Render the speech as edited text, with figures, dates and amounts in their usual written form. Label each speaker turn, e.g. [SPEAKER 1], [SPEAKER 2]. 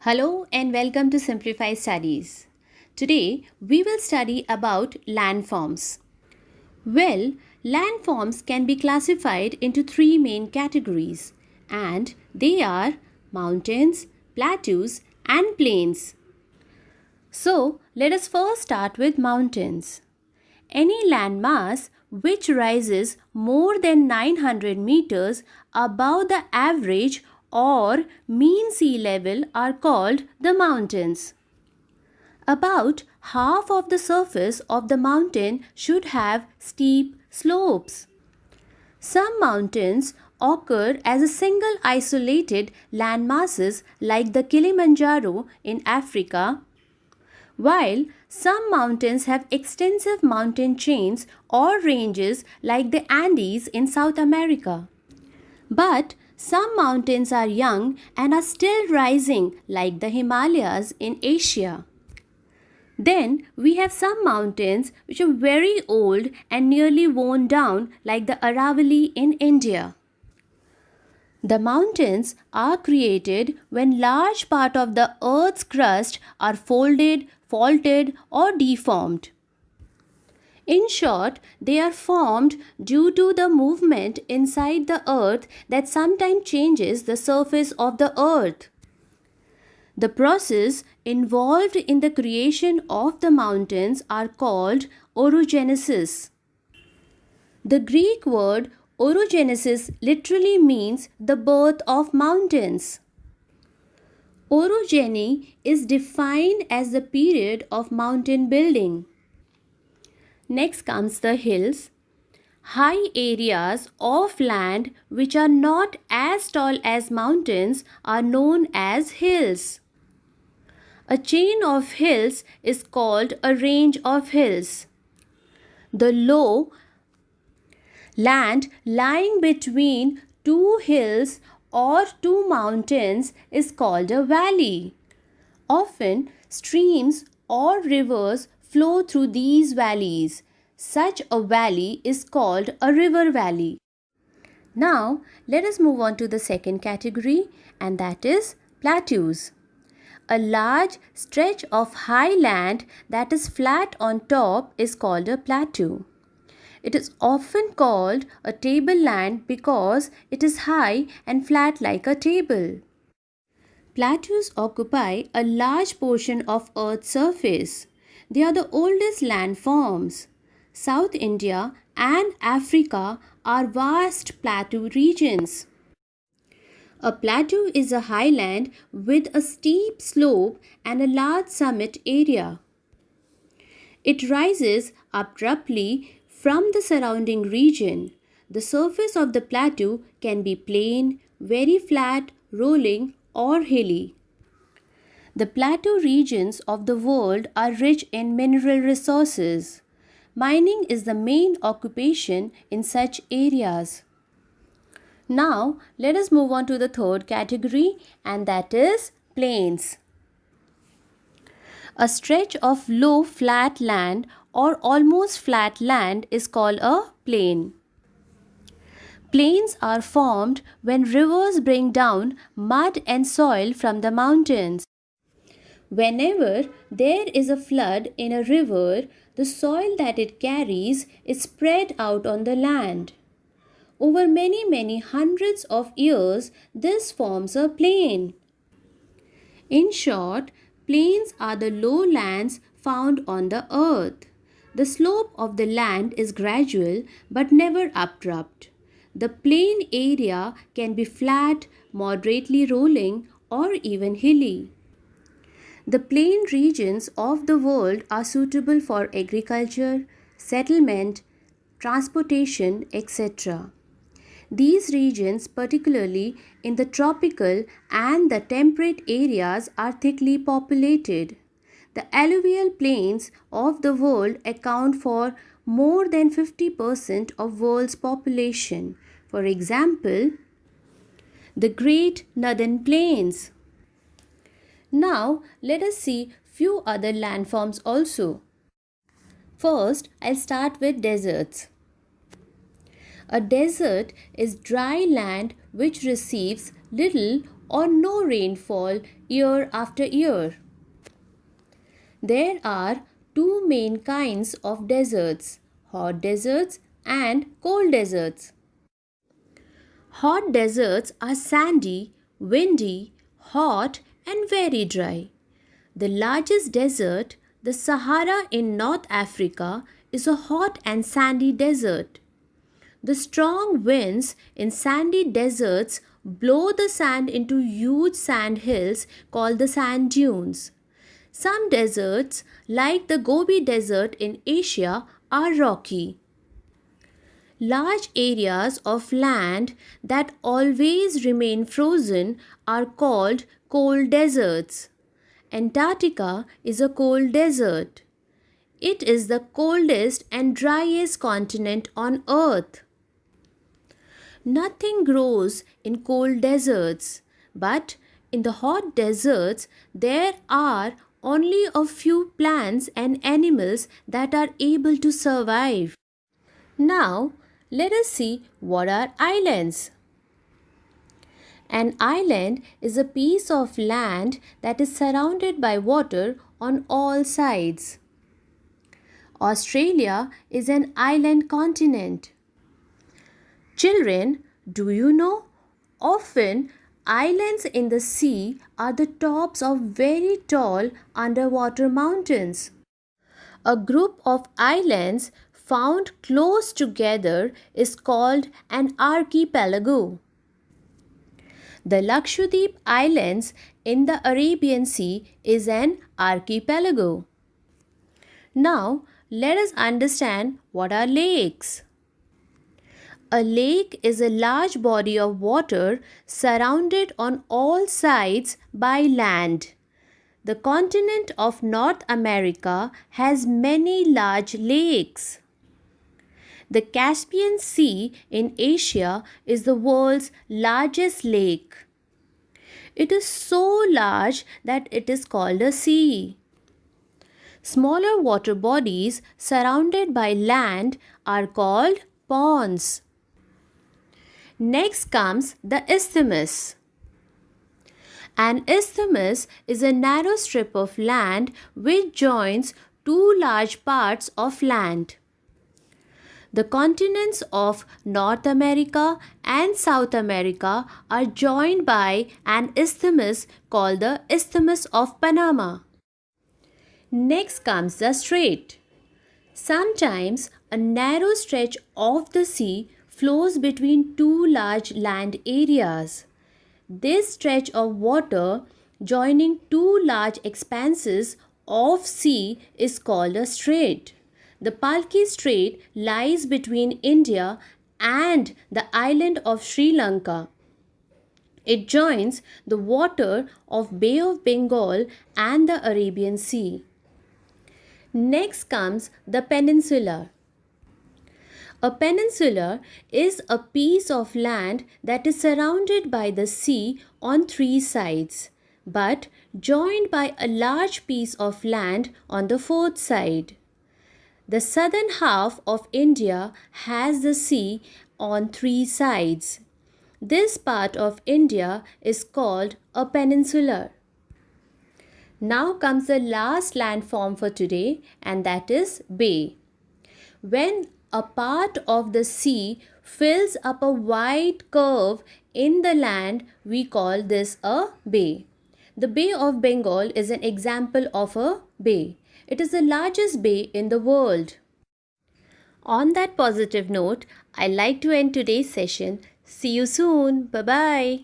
[SPEAKER 1] Hello and welcome to Simplify Studies. Today we will study about landforms. Well, landforms can be classified into three main categories and they are mountains, plateaus and plains. So, let us first start with mountains. Any landmass which rises more than 900 meters above the average or mean sea level are called the mountains. About half of the surface of the mountain should have steep slopes. Some mountains occur as a single isolated landmasses like the Kilimanjaro in Africa, while some mountains have extensive mountain chains or ranges like the Andes in South America. But some mountains are young and are still rising like the Himalayas in Asia. Then we have some mountains which are very old and nearly worn down like the Aravalli in India. The mountains are created when large part of the earth's crust are folded, faulted or deformed. In short, they are formed due to the movement inside the earth that sometimes changes the surface of the earth. The process involved in the creation of the mountains are called orogenesis. The Greek word orogenesis literally means the birth of mountains. Orogeny is defined as the period of mountain building. Next comes the hills. High areas of land which are not as tall as mountains are known as hills. A chain of hills is called a range of hills. The low land lying between two hills or two mountains is called a valley. Often, streams or rivers flow through these valleys. Such a valley is called a river valley. Now, let us move on to the second category, and that is plateaus. A large stretch of high land that is flat on top is called a plateau. It is often called a tableland because it is high and flat like a table. Plateaus occupy a large portion of Earth's surface. They are the oldest landforms. South India and Africa are vast plateau regions. A plateau is a highland with a steep slope and a large summit area. It rises abruptly from the surrounding region. The surface of the plateau can be plain, very flat, rolling, or hilly. The plateau regions of the world are rich in mineral resources. Mining is the main occupation in such areas. Now, let us move on to the third category, and that is plains. A stretch of low flat land or almost flat land is called a plain. Plains are formed when rivers bring down mud and soil from the mountains. Whenever there is a flood in a river, the soil that it carries is spread out on the land. Over many hundreds of years, this forms a plain. In short, plains are the lowlands found on the earth. The slope of the land is gradual but never abrupt. The plain area can be flat, moderately rolling, or even hilly. The plain regions of the world are suitable for agriculture, settlement, transportation, etc. These regions, particularly in the tropical and the temperate areas, are thickly populated. The alluvial plains of the world account for more than 50% of world's population. For example, the Great Northern Plains. Now, let us see few other landforms also. First, I'll start with deserts. A desert is dry land which receives little or no rainfall year after year. There are two main kinds of deserts: hot deserts and cold deserts. Hot deserts are sandy, windy, hot, and very dry. The largest desert, the Sahara in North Africa, is a hot and sandy desert. The strong winds in sandy deserts blow the sand into huge sand hills called the sand dunes. Some deserts, like the Gobi Desert in Asia, are rocky. Large areas of land that always remain frozen are called cold deserts. Antarctica is a cold desert. It is the coldest and driest continent on Earth. Nothing grows in cold deserts, but in the hot deserts there are only a few plants and animals that are able to survive. Now, let us see what are islands. An island is a piece of land that is surrounded by water on all sides. Australia is an island continent. Children, do you know? Often, islands in the sea are the tops of very tall underwater mountains. A group of islands found close together is called an archipelago. The Lakshadweep Islands in the Arabian Sea is an archipelago. Now, let us understand what are lakes. A lake is a large body of water surrounded on all sides by land. The continent of North America has many large lakes. The Caspian Sea in Asia is the world's largest lake. It is so large that it is called a sea. Smaller water bodies surrounded by land are called ponds. Next comes the isthmus. An isthmus is a narrow strip of land which joins two large parts of land. The continents of North America and South America are joined by an isthmus called the Isthmus of Panama. Next comes the strait. Sometimes a narrow stretch of the sea flows between two large land areas. This stretch of water joining two large expanses of sea is called a strait. The Palki Strait lies between India and the island of Sri Lanka. It joins the water of Bay of Bengal and the Arabian Sea. Next comes the peninsula. A peninsula is a piece of land that is surrounded by the sea on three sides, but joined by a large piece of land on the fourth side. The southern half of India has the sea on three sides. This part of India is called a peninsula. Now comes the last landform for today, and that is bay. When a part of the sea fills up a wide curve in the land, we call this a bay. The Bay of Bengal is an example of a bay. It is the largest bay in the world. On that positive note, I like to end today's session. See you soon. Bye bye.